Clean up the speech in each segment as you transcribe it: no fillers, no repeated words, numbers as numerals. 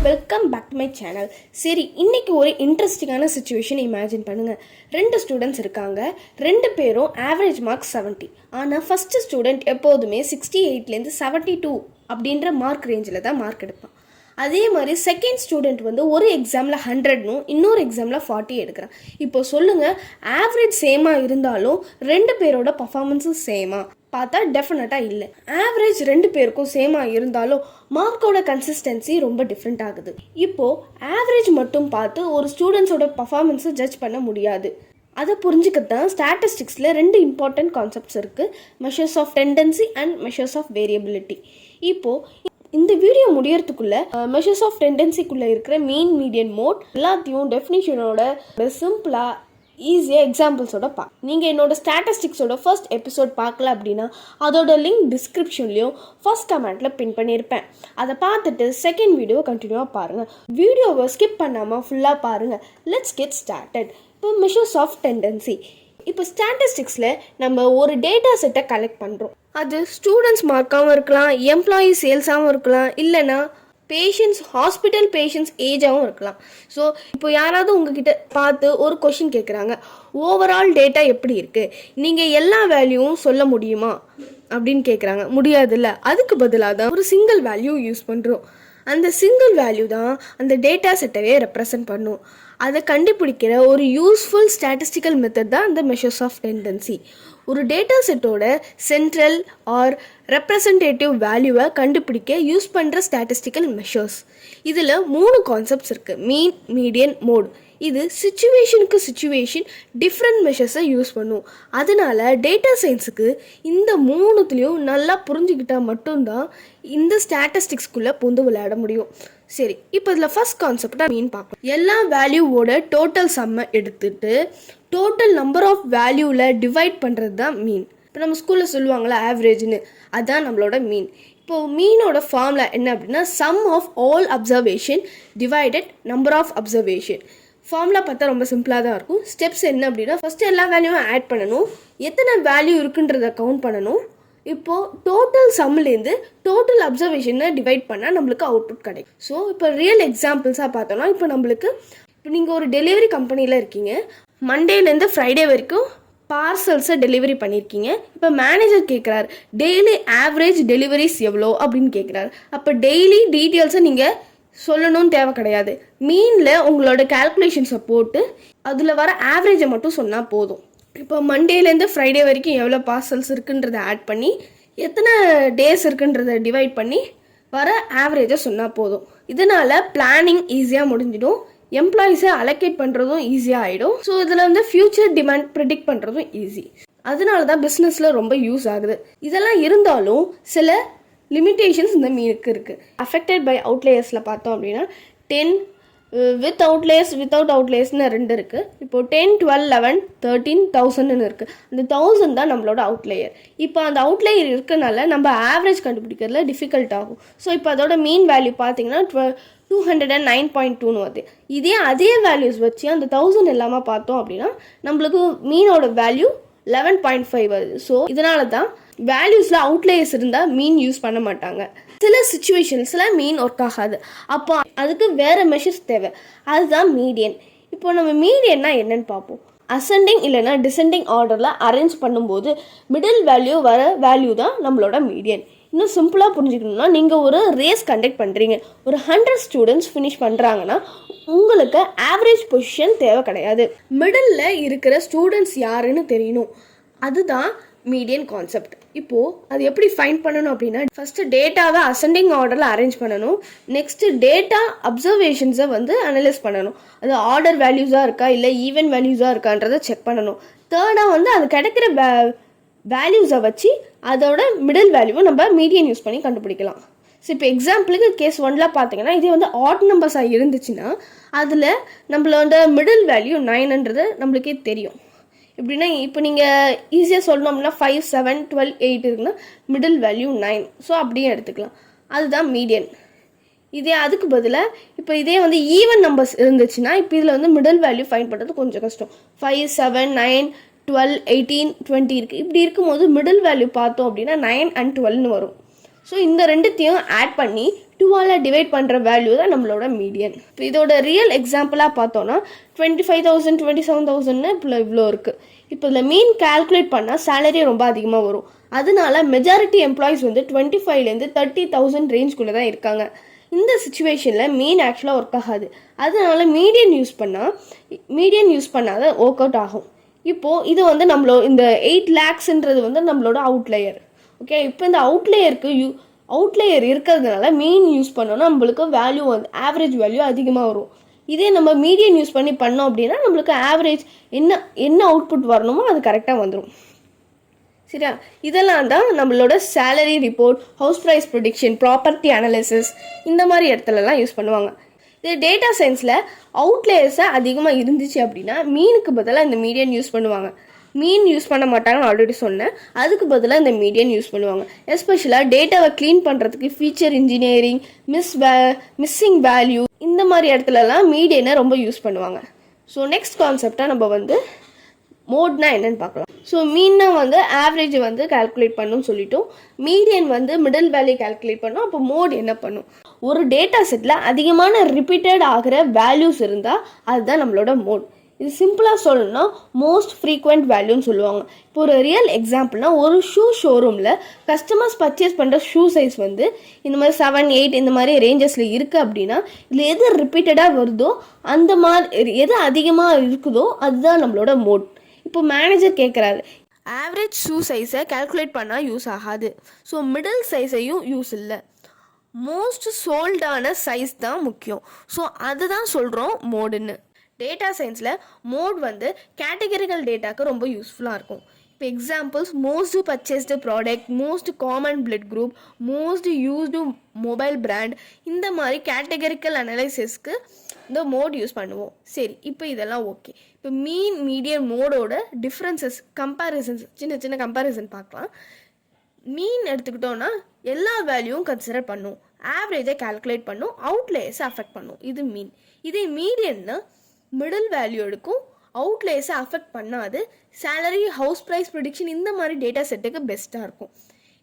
Welcome back to my channel. சரி, இன்றைக்கி ஒரு இன்ட்ரெஸ்டிங்கான சுச்சுவேஷன் இமேஜின் பண்ணுங்கள். 2 ஸ்டூடெண்ட்ஸ் இருக்காங்க. 2 பேரும் ஆவரேஜ் மார்க் 70. ஆனால் ஃபஸ்ட்டு ஸ்டூடெண்ட் எப்போதுமே 68லேருந்து 72 அப்படின்ற மார்க் ரேஞ்சில் தான் மார்க் எடுப்பான். அதே மாதிரி செகண்ட் ஸ்டூடெண்ட் வந்து ஒரு எக்ஸாமில் 100னும் இன்னொரு எக்ஸாமில் 40 எடுக்கிறான். இப்போ சொல்லுங்கள், ஆவரேஜ் சேமாக இருந்தாலும் 2 பேரோட பர்ஃபார்மன்ஸும் சேமாக பார்த்தா டெஃபினட்டாக இல்லை. ஆவரேஜ் 2 பேருக்கும் சேமாக இருந்தாலும் மார்க்கோட கன்சிஸ்டன்சி ரொம்ப டிஃப்ரெண்ட் ஆகுது. இப்போது ஆவரேஜ் மட்டும் பார்த்து ஒரு ஸ்டூடெண்ட்ஸோட பர்ஃபார்மன்ஸை ஜட்ஜ் பண்ண முடியாது. அதை புரிஞ்சுக்கத்தான் ஸ்டாட்டிஸ்டிக்ஸில் 2 இம்பார்ட்டன்ட் கான்செப்ட்ஸ் இருக்குது, measures of tendency and measures of variability. இப்போது இந்த வீடியோ முடியறதுக்குள்ளே மெஷர்ஸ் ஆஃப் டெண்டன்சிக்குள்ளே இருக்கிற மீன், மீடியன், மோட் எல்லாத்தையும் டெஃபினிஷனோட சிம்பிளாக ஈஸியாக எக்ஸாம்பிள்ஸோட நீங்கள் என்னோட ஸ்டாட்டிஸ்டிக்ஸோட ஃபர்ஸ்ட் எபிசோட் பார்க்கல அப்படின்னா அதோட லிங்க் டிஸ்கிரிப்ஷன்லேயும் ஃபர்ஸ்ட் கமெண்ட்டில் பின் பண்ணியிருப்பேன். அதை பார்த்துட்டு செகண்ட் வீடியோ கண்டினியூவாக பாருங்கள். வீடியோவை ஸ்கிப் பண்ணாமல் ஃபுல்லாக பாருங்கள். Let's get started. இப்போ மெஷர்ஸ் ஆஃப் டெண்டன்சி. இப்போ ஸ்டாட்டிஸ்டிக்ஸில் நம்ம ஒரு டேட்டா செட்டை கலெக்ட் பண்ணுறோம். அது ஸ்டூடெண்ட்ஸ் மார்க்காகவும் இருக்கலாம், எம்ப்ளாயி சேல்ஸாகவும் இருக்கலாம், இல்லைனா பேஷண்ட்ஸ், ஹாஸ்பிட்டல் பேஷண்ட்ஸ் ஏஜாகவும் இருக்கலாம். ஸோ இப்போ யாராவது உங்ககிட்ட பார்த்து ஒரு கொஷின் கேட்குறாங்க, ஓவரால் டேட்டா எப்படி இருக்குது, நீங்கள் எல்லா வேல்யூவும் சொல்ல முடியுமா அப்படின்னு கேட்குறாங்க. முடியாதுல்ல. அதுக்கு பதிலாக தான் ஒரு சிங்கிள் வேல்யூ யூஸ் பண்ணுறோம். அந்த சிங்கிள் வேல்யூ தான் அந்த டேட்டா செட்டவே ரெப்ரசன்ட் பண்ணும். அதை கண்டுபிடிக்கிற ஒரு யூஸ்ஃபுல் ஸ்டாட்டிஸ்டிக்கல் மெத்தட் தான் அந்த மெஷர்ஸ் ஆஃப் டெண்டன்சி. ஒரு டேட்டா செட்டோட சென்ட்ரல் ஆர் ரெப்ரசன்டேட்டிவ் வேல்யூவை கண்டுபிடிக்க யூஸ் பண்ணுற ஸ்டாட்டிஸ்டிக்கல் மெஷர்ஸ். இதில் 3 கான்செப்ட்ஸ் இருக்குது: மீன், மீடியன், மோட். இது சிச்சுவேஷனுக்கு சிச்சுவேஷன் டிஃப்ரெண்ட் மெஷர்ஸை யூஸ் பண்ணும். அதனால டேட்டா சயின்ஸுக்கு இந்த 3த்துலேயும் நல்லா புரிஞ்சுக்கிட்டால் மட்டும்தான் இந்த ஸ்டாட்டிஸ்டிக்ஸ்குள்ளே புந்து விளையாட முடியும். சரி, இப்போ இதில் ஃபர்ஸ்ட் கான்செப்டாக மீன் பார்க்கலாம். எல்லா வேல்யூவோட டோட்டல் சம்மை எடுத்துட்டு டோட்டல் நம்பர் ஆஃப் வேல்யூவில் டிவைட் பண்ணுறது தான் மீன். இப்போ நம்ம ஸ்கூலில் சொல்லுவாங்களா ஆவரேஜ்னு, அதுதான் நம்மளோட மீன். இப்போது மீனோட ஃபார்முலா என்ன அப்படின்னா sum of all observation divided number of observation. Formula பார்த்தா ரொம்ப சிம்பிளாக தான் இருக்கும். ஸ்டெப்ஸ் என்ன அப்படின்னா ஃபஸ்ட்டு எல்லா வேல்யூவும் ஆட் பண்ணணும், எத்தனை வேல்யூ இருக்குன்றதை கவுண்ட் பண்ணணும். இப்போது டோட்டல் சம்லேருந்து டோட்டல் அப்சர்வேஷனை டிவைட் பண்ணால் நம்மளுக்கு அவுட்புட் கிடைக்கும். ஸோ இப்போ ரியல் எக்ஸாம்பிள்ஸாக பார்த்தோன்னா இப்போ நம்மளுக்கு இப்போ நீங்கள் ஒரு டெலிவரி கம்பெனியில் இருக்கீங்க. மண்டேலேருந்து ஃப்ரைடே வரைக்கும் பார்சல்ஸை டெலிவரி பண்ணியிருக்கீங்க. இப்போ மேனேஜர் கேட்குறாரு, டெய்லி ஆவரேஜ் டெலிவரிஸ் எவ்வளோ அப்படின்னு கேட்குறாரு. அப்போ டெய்லி டீட்டெயில்ஸை நீங்கள் சொல்லணும்னு தேவை கிடையாது. மீனில் உங்களோட கால்குலேஷன்ஸை போட்டு அதில் வர ஆவரேஜை மட்டும் சொன்னால் போதும். இப்போ மண்டேலேருந்து ஃப்ரைடே வரைக்கும் எவ்வளோ பார்சல்ஸ் இருக்குன்றதை ஆட் பண்ணி எத்தனை டேஸ் இருக்குன்றதை டிவைட் பண்ணி வர ஆவரேஜை சொன்னால் போதும். இதனால் பிளானிங் ஈஸியாக முடிஞ்சிடும், எம்ப்ளாயீஸை அலோகேட் பண்ணுறதும் ஈஸியாக ஆகிடும். ஸோ இதில் வந்து ஃப்யூச்சர் டிமாண்ட் ப்ரிடிக்ட் பண்ணுறதும் ஈஸி. அதனால தான் பிஸ்னஸில் ரொம்ப யூஸ் ஆகுது. இதெல்லாம் இருந்தாலும் சில லிமிட்டேஷன்ஸ் இந்த மீனுக்கு இருக்குது. அஃபெக்டட் பை அவுட்லேயர்ஸில் பார்த்தோம் அப்படின்னா 10 வித் அவுட்லேயர்ஸ், வித்தவுட் அவுட்லேயர்ஸ்னு 2 இருக்குது. இப்போது 10, 12, 11, 13, 1000ன்னு இருக்குது. அந்த 1000 தான் நம்மளோட அவுட்லேயர். இப்போ அந்த அவுட்லேயர் இருக்கனால நம்ம ஆவரேஜ் கண்டுபிடிக்கிறதுல டிஃபிகல்ட் ஆகும். ஸோ இப்போ அதோட மீன் வேல்யூ பார்த்தீங்கன்னா 209.2ன்னு வருது. அதே வேல்யூஸ் வச்சு அந்த 1000 இல்லாமல் பார்த்தோம் அப்படின்னா நம்மளுக்கு மீனோட வேல்யூ 11.5 வருது. ஸோ இதனால தான் வேல்யூஸில் அவுட்லேயர்ஸ் இருந்தால் மீன் யூஸ் பண்ண மாட்டாங்க. சில சுச்சுவேஷன்ஸில் மீன் ஒர்க் ஆகாது, அப்போ அதுக்கு வேறு மெஷர்ஸ் தேவை. அதுதான் மீடியன். இப்போ நம்ம மீடியன்னா என்னன்னு பார்ப்போம். அசெண்டிங் இல்லைனா டிசெண்டிங் ஆர்டரில் அரேஞ்ச் பண்ணும்போது மிடில் வேல்யூ வர வேல்யூ தான் நம்மளோட மீடியன். இன்னும் சிம்பிளாக புரிஞ்சுக்கணும்னா, நீங்கள் ஒரு ரேஸ் கண்டக்ட் பண்ணுறீங்க, ஒரு 100 ஸ்டூடெண்ட்ஸ் ஃபினிஷ் பண்ணுறாங்கன்னா உங்களுக்கு ஆவரேஜ் பொசிஷன் தேவை கிடையாது. மிடில் இருக்கிற ஸ்டூடெண்ட்ஸ் யாருன்னு தெரியணும். அதுதான் மீடியன் கான்செப்ட். இப்போது அது எப்படி ஃபைண்ட் பண்ணணும் அப்படின்னா, ஃபஸ்ட்டு டேட்டாவை அசெண்டிங் ஆர்டரில் அரேஞ்ச் பண்ணணும். நெக்ஸ்ட்டு டேட்டா அப்சர்வேஷன்ஸை வந்து அனலைஸ் பண்ணணும். அது ஆர்டர் வேல்யூஸாக இருக்கா இல்லை ஈவன் வேல்யூஸாக இருக்கான்றதை செக் பண்ணணும். தேர்டாக வந்து அது கிடைக்கிற வேல்யூஸை வச்சு அதோட மிடில் வேல்யூவை நம்ம மீடியன் யூஸ் பண்ணி கண்டுபிடிக்கலாம். ஸோ இப்போ எக்ஸாம்பிளுக்கு கேஸ் 1ல் பார்த்தீங்கன்னா இதே வந்து ஆட் நம்பர்ஸாக இருந்துச்சுன்னா அதில் நம்மளோட மிடில் வேல்யூ 9ன்றது நம்மளுக்கே தெரியும். எப்படின்னா இப்போ நீங்கள் ஈஸியாக சொல்லணும்னா 5, 7, 12, 8 இருக்குன்னா மிடில் வேல்யூ 9. ஸோ அப்படியே எடுத்துக்கலாம். அதுதான் மீடியன். அதுக்கு பதிலாக இப்போ இதே வந்து ஈவன் நம்பர்ஸ் இருந்துச்சுன்னா இப்போ இதில் வந்து மிடில் வேல்யூ ஃபைண்ட் பண்ணுறது கொஞ்சம் கஷ்டம். 5, 7, 9, 12, 18, 20 இருக்குது. இப்படி இருக்கும்போது மிடில் வேல்யூ பார்த்தோம் அப்படின்னா 9 and 12ன்னு வரும். ஸோ இந்த ரெண்டுத்தையும் ஆட் பண்ணி டூவால் டிவைட் பண்ணுற வேல்யூ தான் நம்மளோட மீடியன். இப்போ இதோட ரியல் எக்ஸாம்பிளாக பார்த்தோன்னா 25,000 27,000 இவ்வளோ இருக்குது. இப்போ இதில் மீன் கால்குலேட் பண்ணால் சேலரி ரொம்ப அதிகமாக வரும். அதனால மெஜாரிட்டி எம்ப்ளாயிஸ் வந்து 25,000 30,000 ரேஞ்சுக்குள்ளே தான் இருக்காங்க. இந்த சுச்சுவேஷனில் மீன் ஆக்சுவலாக ஒர்க் ஆகாது. அதனால மீடியன் யூஸ் பண்ணாத ஒர்க் அவுட் ஆகும். இப்போது இது வந்து இந்த 8 lakhsன்றது வந்து நம்மளோட அவுட்லேயர். ஓகே, இப்போ இந்த அவுட்லேயர் இருக்கிறதுனால மீன் யூஸ் பண்ணோன்னா நம்மளுக்கு வேல்யூ வந்து ஆவரேஜ் வேல்யூ அதிகமாக வரும். இதே நம்ம மீடியன் யூஸ் பண்ணோம் அப்படின்னா நம்மளுக்கு ஆவரேஜ் என்ன அவுட்புட் வரணுமோ அது கரெக்டாக வந்துடும். சரியா, இதெல்லாம் தான் நம்மளோட salary report, house price prediction, property analysis இந்த மாதிரி இடத்துலலாம் யூஸ் பண்ணுவாங்க. இது டேட்டா சயின்ஸில் அவுட்லேயர்ஸாக அதிகமாக இருந்துச்சு அப்படின்னா மீனுக்கு பதிலாக இந்த மீடியன் யூஸ் பண்ணுவாங்க. மீன் யூஸ் பண்ண மாட்டாங்கன்னு ஆல்ரெடி சொன்னேன். அதுக்கு பதிலாக இந்த மீடியன் யூஸ் பண்ணுவாங்க. எஸ்பெஷலாக டேட்டாவை க்ளீன் பண்ணுறதுக்கு ஃபீச்சர் இன்ஜினியரிங், மிஸ்ஸிங் வேல்யூ இந்த மாதிரி இடத்துலலாம் மீடியனை ரொம்ப யூஸ் பண்ணுவாங்க. ஸோ நெக்ஸ்ட் கான்செப்டாக நம்ம வந்து மோட்னா என்னன்னு பார்க்கலாம். ஸோ மீன்னா வந்து ஆவரேஜ் வந்து கால்குலேட் பண்ணுன்னு சொல்லிட்டோம். மீடியன் வந்து மிடில் வேல்யூ கால்குலேட் பண்ணோம். அப்போ மோட் என்ன பண்ணும்? ஒரு டேட்டா செட்டில் அதிகமான ரிப்பீட்டட் ஆகிற வேல்யூஸ் இருந்தால் அதுதான் நம்மளோட மோட். இது சிம்பிளாக சொல்லணும்னா மோஸ்ட் ஃப்ரீக்வெண்ட் வேல்யூன்னு சொல்லுவாங்க. இப்போ ஒரு ரியல் எக்ஸாம்பிள்னா ஒரு ஷோரூமில் கஸ்டமர்ஸ் பர்ச்சேஸ் பண்ணுற ஷூ சைஸ் வந்து இந்த மாதிரி 7, 8 இந்த மாதிரி ரேஞ்சஸில் இருக்குது அப்படின்னா இதில் எது ரிப்பீட்டடாக வருதோ அந்த மாதிரி எது அதிகமாக இருக்குதோ அதுதான் நம்மளோட மோட். இப்போ மேனேஜர் கேட்குறாரு, ஆவரேஜ் ஷூ சைஸை கால்குலேட் பண்ணால் யூஸ் ஆகாது. ஸோ மிடில் சைஸையும் யூஸ் இல்லை, மோஸ்ட் சோல்டான சைஸ் தான் முக்கியம். ஸோ அதுதான் சொல்கிறோம் மோடுன்னு. டேட்டா சயின்ஸில் மோட் வந்து கேட்டகரிக்கல் டேட்டாவுக்கு ரொம்ப யூஸ்ஃபுல்லாக இருக்கும். இப்போ examples most purchased product, most common blood group, most used mobile brand இந்த மாதிரி கேட்டகரிக்கல் அனலைசிஸ்க்கு இந்த மோட் யூஸ் பண்ணுவோம். சரி, இப்போ இதெல்லாம் ஓகே. இப்போ மீடியன் மோடோட டிஃப்ரென்சஸ் கம்பேரிசன்ஸ் சின்ன கம்பேரிசன் பார்க்கலாம். மீன் எடுத்துக்கிட்டோன்னா எல்லா வேல்யூவும் கன்சிடர் பண்ணும், ஆவரேஜை கால்குலேட் பண்ணும், அவுட்லேயர்ஸை அஃபெக்ட் பண்ணும். இது மீன். இதே மீடியன்னா மிடில் வேல்யூ எடுக்கும், அவுட்லேயர்ஸை அஃபெக்ட் பண்ணாது, சேலரி, ஹவுஸ் ப்ரைஸ் ப்ரெடிக்ஷன் இந்த மாதிரி டேட்டா செட்டுக்கு பெஸ்ட்டாக இருக்கும்.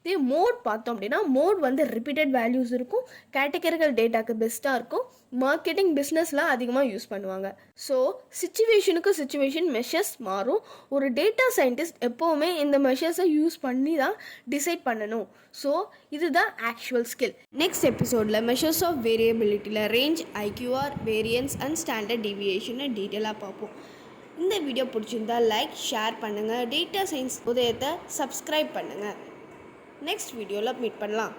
இதே மோட் பார்த்தோம் அப்படின்னா மோட் வந்து ரிப்பீட்டட் வேல்யூஸ் இருக்கும், கேட்டகரிக்கல் டேட்டாக்கு பெஸ்ட்டாக இருக்கும், மார்க்கெட்டிங் பிஸ்னஸ்லாம் அதிகமாக யூஸ் பண்ணுவாங்க. ஸோ சிச்சுவேஷன் மெஷர்ஸ் மாறும். ஒரு டேட்டா சயின்டிஸ்ட் எப்போவுமே இந்த மெஷர்ஸை யூஸ் பண்ணி தான் டிசைட் பண்ணணும். ஸோ இதுதான் ஆக்சுவல் ஸ்கில். நெக்ஸ்ட் எபிசோடில் மெஷர்ஸ் ஆஃப் வேரியபிலிட்டியில் range, IQR, variance and standard டீவியேஷனை டீட்டெயிலாக பார்ப்போம். இந்த வீடியோ பிடிச்சிருந்தா லைக், ஷேர் பண்ணுங்கள். டேட்டா சயின்ஸ் உதயத்தை சப்ஸ்கிரைப் பண்ணுங்கள். நெக்ஸ்ட் வீடியோவில் மீட் பண்ணலாம்.